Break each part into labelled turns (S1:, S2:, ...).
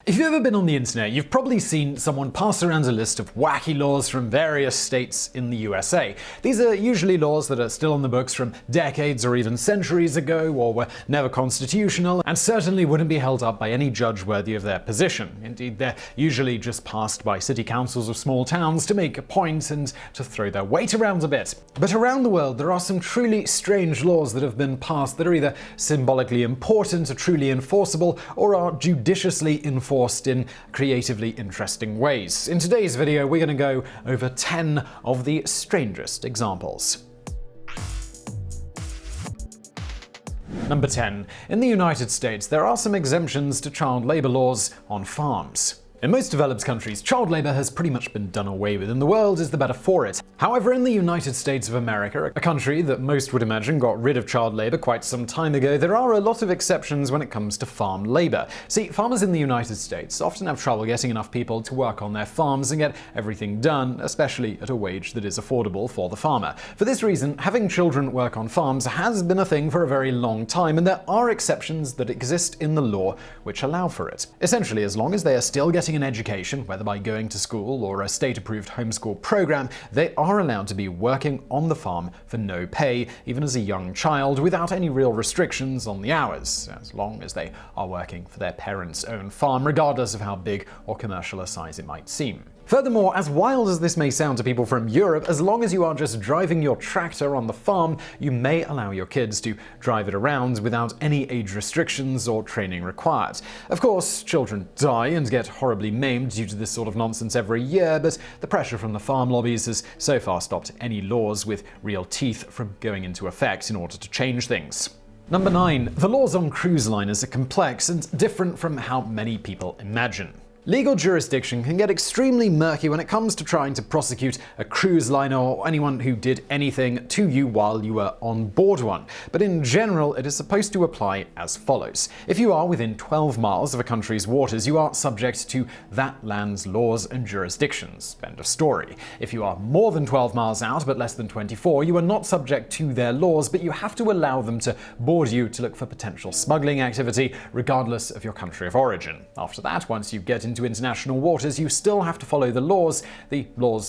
S1: If you've ever been on the internet, you've probably seen someone pass around a list of wacky laws from various states in the USA. These are usually laws that are still on the books from decades or even centuries ago, or were never constitutional, and certainly wouldn't be held up by any judge worthy of their position. Indeed, they're usually just passed by city councils of small towns to make a point and to throw their weight around a bit. But around the world, there are some truly strange laws that have been passed that are either symbolically important or truly enforceable, or are judiciously enforced in creatively interesting ways. In today's video, we're going to go over 10 of the strangest examples. Number 10. In the United States, there are some exemptions to child labor laws on farms. In most developed countries, child labor has pretty much been done away with, and the world is the better for it. However, in the United States of America, a country that most would imagine got rid of child labor quite some time ago, there are a lot of exceptions when it comes to farm labor. See, farmers in the United States often have trouble getting enough people to work on their farms and get everything done, especially at a wage that is affordable for the farmer. For this reason, having children work on farms has been a thing for a very long time, and there are exceptions that exist in the law which allow for it. Essentially, as long as they are still getting an education, whether by going to school or a state-approved homeschool program, they are allowed to be working on the farm for no pay, even as a young child, without any real restrictions on the hours, as long as they are working for their parents' own farm, regardless of how big or commercial a size it might seem. Furthermore, as wild as this may sound to people from Europe, as long as you are just driving your tractor on the farm, you may allow your kids to drive it around without any age restrictions or training required. Of course, children die and get horribly maimed due to this sort of nonsense every year, but the pressure from the farm lobbies has so far stopped any laws with real teeth from going into effect in order to change things. Number 9. The laws on cruise liners are complex and different from how many people imagine. Legal jurisdiction can get extremely murky when it comes to trying to prosecute a cruise liner or anyone who did anything to you while you were on board one. But in general, it is supposed to apply as follows. If you are within 12 miles of a country's waters, you are subject to that land's laws and jurisdictions. End of story. If you are more than 12 miles out but less than 24, you are not subject to their laws, but you have to allow them to board you to look for potential smuggling activity, regardless of your country of origin. After that, once you get into international waters, you still have to follow the laws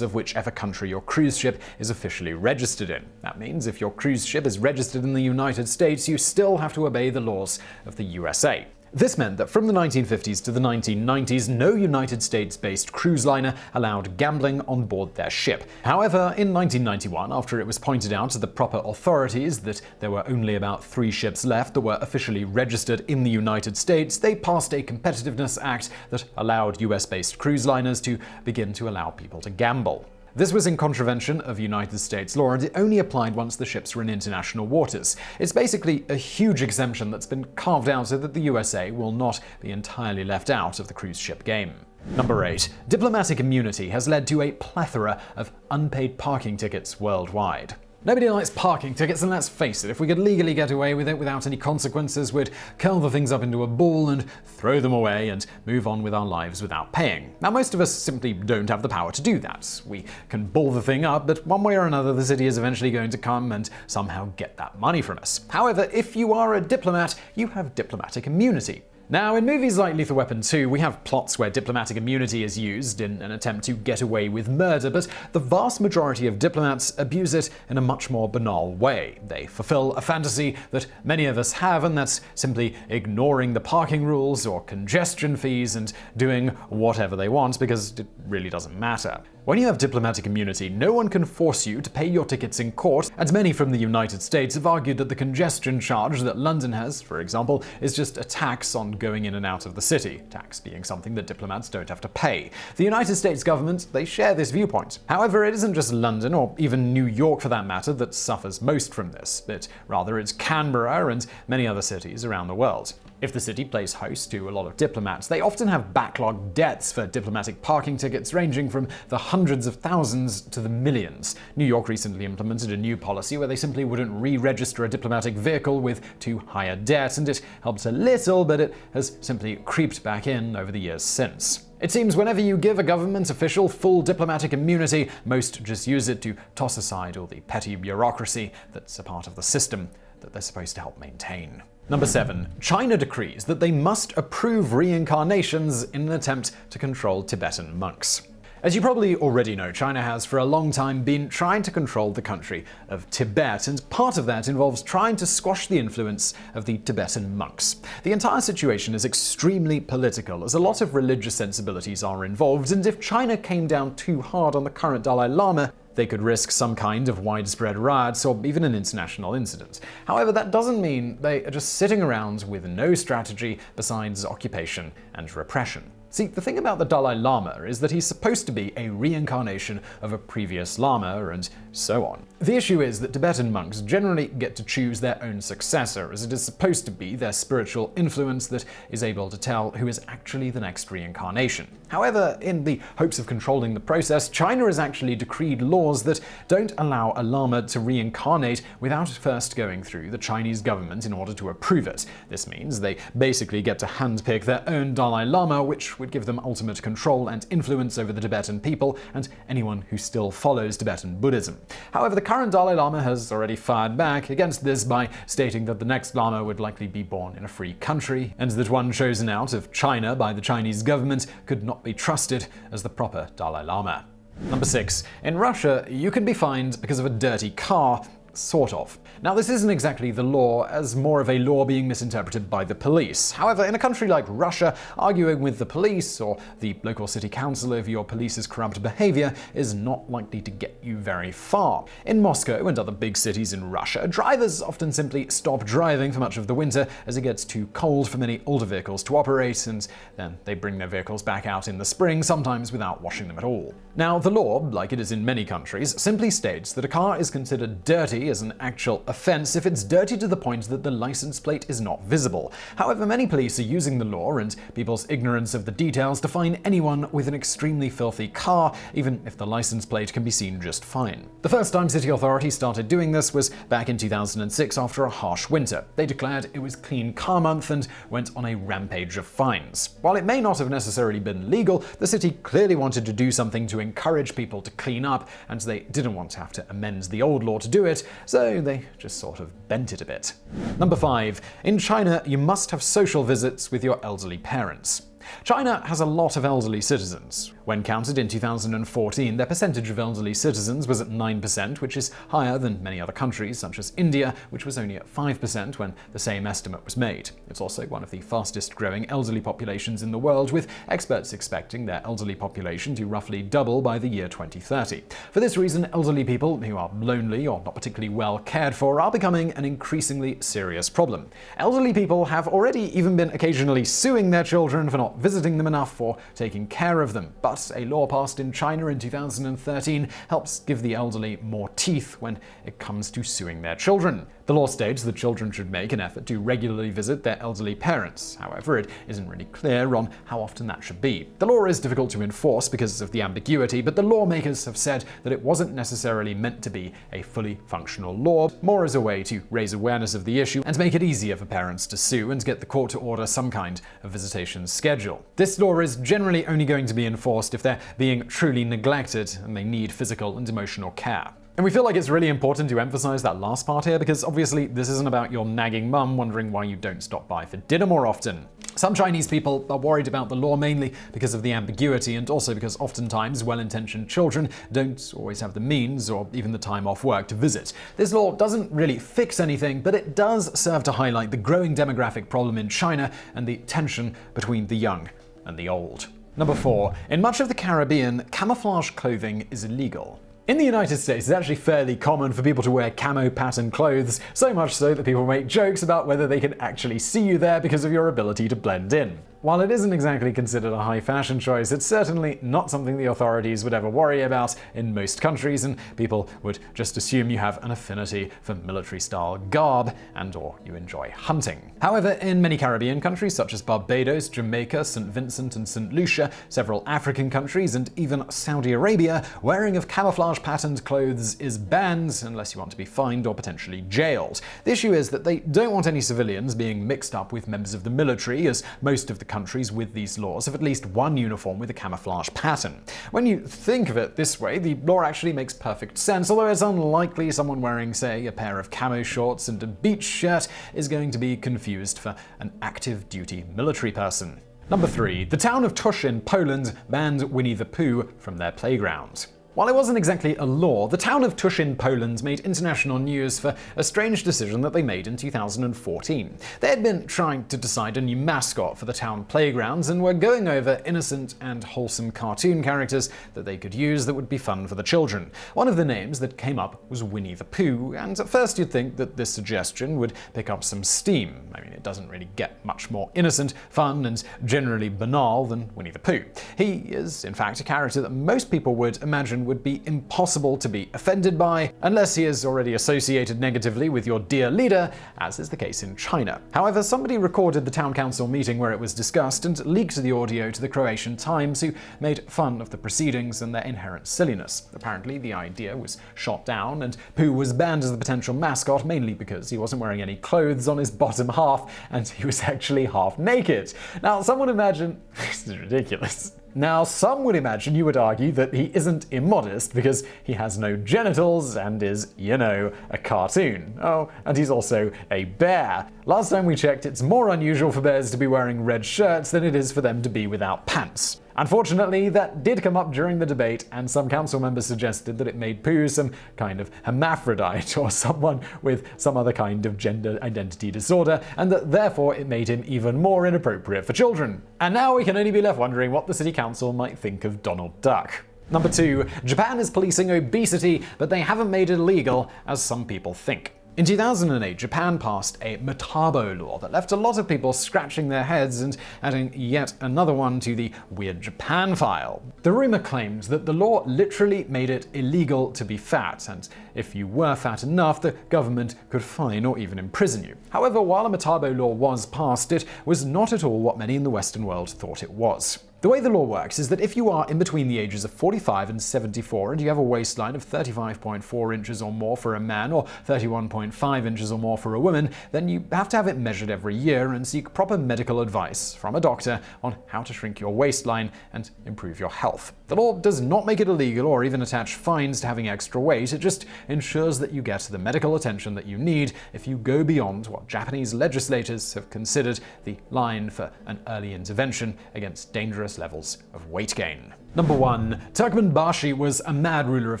S1: of whichever country your cruise ship is officially registered in. That means if your cruise ship is registered in the United States, you still have to obey the laws of the USA. This meant that from the 1950s to the 1990s, no United States-based cruise liner allowed gambling on board their ship. However, in 1991, after it was pointed out to the proper authorities that there were only about 3 ships left that were officially registered in the United States, they passed a Competitiveness Act that allowed US-based cruise liners to begin to allow people to gamble. This was in contravention of United States law, and it only applied once the ships were in international waters. It's basically a huge exemption that's been carved out so that the USA will not be entirely left out of the cruise ship game. Number 8. Diplomatic immunity has led to a plethora of unpaid parking tickets worldwide. Nobody likes parking tickets, and let's face it, if we could legally get away with it without any consequences, we'd curl the things up into a ball and throw them away and move on with our lives without paying. Now, most of us simply don't have the power to do that. We can ball the thing up, but one way or another, the city is eventually going to come and somehow get that money from us. However, if you are a diplomat, you have diplomatic immunity. Now, in movies like Lethal Weapon 2, we have plots where diplomatic immunity is used in an attempt to get away with murder, but the vast majority of diplomats abuse it in a much more banal way. They fulfill a fantasy that many of us have, and that's simply ignoring the parking rules or congestion fees and doing whatever they want because it really doesn't matter. When you have diplomatic immunity, no one can force you to pay your tickets in court, and many from the United States have argued that the congestion charge that London has, for example, is just a tax on going in and out of the city, tax being something that diplomats don't have to pay. The United States government, they share this viewpoint. However, it isn't just London, or even New York for that matter, that suffers most from this, but rather it's Canberra and many other cities around the world. If the city plays host to a lot of diplomats, they often have backlogged debts for diplomatic parking tickets ranging from the hundreds of thousands to the millions. New York recently implemented a new policy where they simply wouldn't re-register a diplomatic vehicle with too high a debt, and it helped a little, but it has simply creeped back in over the years since. It seems whenever you give a government official full diplomatic immunity, most just use it to toss aside all the petty bureaucracy that's a part of the system that they're supposed to help maintain. Number 7. China decrees that they must approve reincarnations in an attempt to control Tibetan monks. As you probably already know, China has for a long time been trying to control the country of Tibet, and part of that involves trying to squash the influence of the Tibetan monks. The entire situation is extremely political, as a lot of religious sensibilities are involved, and if China came down too hard on the current Dalai Lama, they could risk some kind of widespread riots or even an international incident. However, that doesn't mean they are just sitting around with no strategy besides occupation and repression. See, the thing about the Dalai Lama is that he's supposed to be a reincarnation of a previous Lama, and so on. The issue is that Tibetan monks generally get to choose their own successor, as it is supposed to be their spiritual influence that is able to tell who is actually the next reincarnation. However, in the hopes of controlling the process, China has actually decreed laws that don't allow a Lama to reincarnate without first going through the Chinese government in order to approve it. This means they basically get to handpick their own Dalai Lama, which would give them ultimate control and influence over the Tibetan people and anyone who still follows Tibetan Buddhism. However, the current Dalai Lama has already fired back against this by stating that the next Lama would likely be born in a free country, and that one chosen out of China by the Chinese government could not be trusted as the proper Dalai Lama. Number 6. In Russia, you can be fined because of a dirty car. Sort of. Now, this isn't exactly the law, as more of a law being misinterpreted by the police. However, in a country like Russia, arguing with the police or the local city council over your police's corrupt behavior is not likely to get you very far. In Moscow and other big cities in Russia, drivers often simply stop driving for much of the winter as it gets too cold for many older vehicles to operate, and then they bring their vehicles back out in the spring, sometimes without washing them at all. Now, the law, like it is in many countries, simply states that a car is considered dirty as an actual offense if it's dirty to the point that the license plate is not visible. However, many police are using the law and people's ignorance of the details to fine anyone with an extremely filthy car, even if the license plate can be seen just fine. The first time city authorities started doing this was back in 2006 after a harsh winter. They declared it was Clean Car Month and went on a rampage of fines. While it may not have necessarily been legal, the city clearly wanted to do something to encourage people to clean up, and they didn't want to have to amend the old law to do it, so they just sort of bent it a bit. Number 5. In China, you must have social visits with your elderly parents. China has a lot of elderly citizens. When counted in 2014, their percentage of elderly citizens was at 9%, which is higher than many other countries, such as India, which was only at 5% when the same estimate was made. It's also one of the fastest growing elderly populations in the world, with experts expecting their elderly population to roughly double by the year 2030. For this reason, elderly people who are lonely or not particularly well cared for are becoming an increasingly serious problem. Elderly people have already even been occasionally suing their children for not visiting them enough or taking care of them, but a law passed in China in 2013 helps give the elderly more teeth when it comes to suing their children. The law states that children should make an effort to regularly visit their elderly parents. However, it isn't really clear on how often that should be. The law is difficult to enforce because of the ambiguity, but the lawmakers have said that it wasn't necessarily meant to be a fully functional law, more as a way to raise awareness of the issue and make it easier for parents to sue and get the court to order some kind of visitation schedule. This law is generally only going to be enforced if they're being truly neglected and they need physical and emotional care. And we feel like it's really important to emphasize that last part here, because obviously this isn't about your nagging mum wondering why you don't stop by for dinner more often. Some Chinese people are worried about the law mainly because of the ambiguity, and also because oftentimes well-intentioned children don't always have the means or even the time off work to visit. This law doesn't really fix anything, but it does serve to highlight the growing demographic problem in China and the tension between the young and the old. Number 4. In much of the Caribbean, camouflage clothing is illegal. In the United States, it's actually fairly common for people to wear camo pattern clothes, so much so that people make jokes about whether they can actually see you there because of your ability to blend in. While it isn't exactly considered a high fashion choice, it's certainly not something the authorities would ever worry about in most countries, and people would just assume you have an affinity for military-style garb and/or you enjoy hunting. However, in many Caribbean countries such as Barbados, Jamaica, St. Vincent and St. Lucia, several African countries, and even Saudi Arabia, wearing of camouflage-patterned clothes is banned unless you want to be fined or potentially jailed. The issue is that they don't want any civilians being mixed up with members of the military, as most of the countries with these laws have at least one uniform with a camouflage pattern. When you think of it this way, the law actually makes perfect sense, although it's unlikely someone wearing, say, a pair of camo shorts and a beach shirt is going to be confused for an active duty military person. Number 3. The town of Tuszyn, Poland banned Winnie the Pooh from their playground. While it wasn't exactly a law, the town of Tuszyn, Poland made international news for a strange decision that they made in 2014. They had been trying to decide a new mascot for the town playgrounds and were going over innocent and wholesome cartoon characters that they could use that would be fun for the children. One of the names that came up was Winnie the Pooh, and at first you'd think that this suggestion would pick up some steam. I mean, it doesn't really get much more innocent, fun, and generally banal than Winnie the Pooh. He is, in fact, a character that most people would imagine would be impossible to be offended by, unless he is already associated negatively with your dear leader, as is the case in China. However, somebody recorded the town council meeting where it was discussed and leaked the audio to the Croatian Times, who made fun of the proceedings and their inherent silliness. Apparently, the idea was shot down, and Pooh was banned as the potential mascot mainly because he wasn't wearing any clothes on his bottom half, and he was actually half naked. Now, some would imagine this is ridiculous. Now, some would imagine you would argue that he isn't immodest because he has no genitals and is, a cartoon. Oh, and he's also a bear. Last time we checked, it's more unusual for bears to be wearing red shirts than it is for them to be without pants. Unfortunately, that did come up during the debate, and some council members suggested that it made Pooh some kind of hermaphrodite or someone with some other kind of gender identity disorder, and that therefore it made him even more inappropriate for children. And now we can only be left wondering what the city council might think of Donald Duck. Number 2. Japan is policing obesity, but they haven't made it illegal, as some people think. In 2008, Japan passed a Metabo law that left a lot of people scratching their heads and adding yet another one to the Weird Japan file. The rumor claimed that the law literally made it illegal to be fat, and if you were fat enough, the government could fine or even imprison you. However, while a Metabo law was passed, it was not at all what many in the Western world thought it was. The way the law works is that if you are in between the ages of 45 and 74 and you have a waistline of 35.4 inches or more for a man or 31.5 inches or more for a woman, then you have to have it measured every year and seek proper medical advice from a doctor on how to shrink your waistline and improve your health. The law does not make it illegal or even attach fines to having extra weight. It just ensures that you get the medical attention that you need if you go beyond what Japanese legislators have considered the line for an early intervention against dangerous levels of weight gain. Number 1. Turkmenbashi was a mad ruler of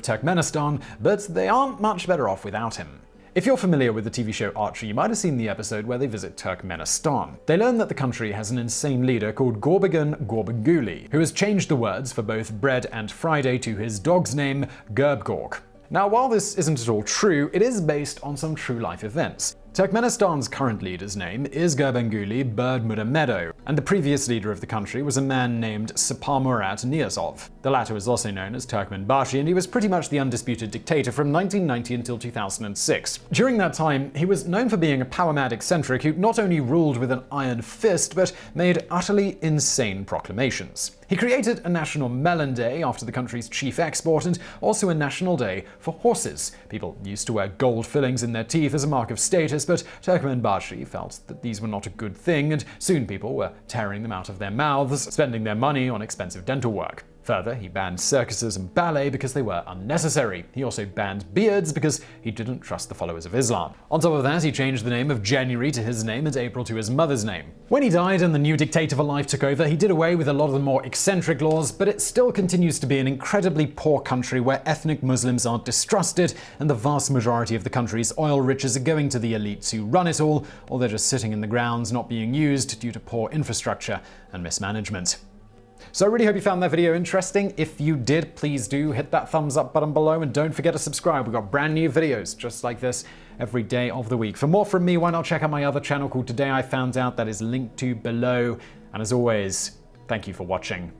S1: Turkmenistan, but they aren't much better off without him. If you're familiar with the TV show Archer, you might have seen the episode where they visit Turkmenistan. They learn that the country has an insane leader called Gorbagan Gorbanguli, who has changed the words for both bread and Friday to his dog's name, Gerbgorg. Now, while this isn't at all true, it is based on some true-life events. Turkmenistan's current leader's name is Gurbanguly Berdimuhamedow, and the previous leader of the country was a man named Saparmurat Niyazov. The latter was also known as Turkmenbashi, and he was pretty much the undisputed dictator from 1990 until 2006. During that time, he was known for being a power-mad eccentric who not only ruled with an iron fist, but made utterly insane proclamations. He created a national melon day after the country's chief export, and also a national day for horses. People used to wear gold fillings in their teeth as a mark of status, but Turkmenbashi felt that these were not a good thing, and soon people were tearing them out of their mouths, spending their money on expensive dental work. Further, he banned circuses and ballet because they were unnecessary. He also banned beards because he didn't trust the followers of Islam. On top of that, he changed the name of January to his name and April to his mother's name. When he died and the new dictator for life took over, he did away with a lot of the more eccentric laws, but it still continues to be an incredibly poor country where ethnic Muslims are distrusted and the vast majority of the country's oil riches are going to the elites who run it all, or they're just sitting in the ground not being used due to poor infrastructure and mismanagement. So I really hope you found that video interesting. If you did, please do hit that thumbs up button below and don't forget to subscribe. We've got brand new videos just like this every day of the week. For more from me, why not check out my other channel called Today I Found Out, that is linked to below. And as always, thank you for watching.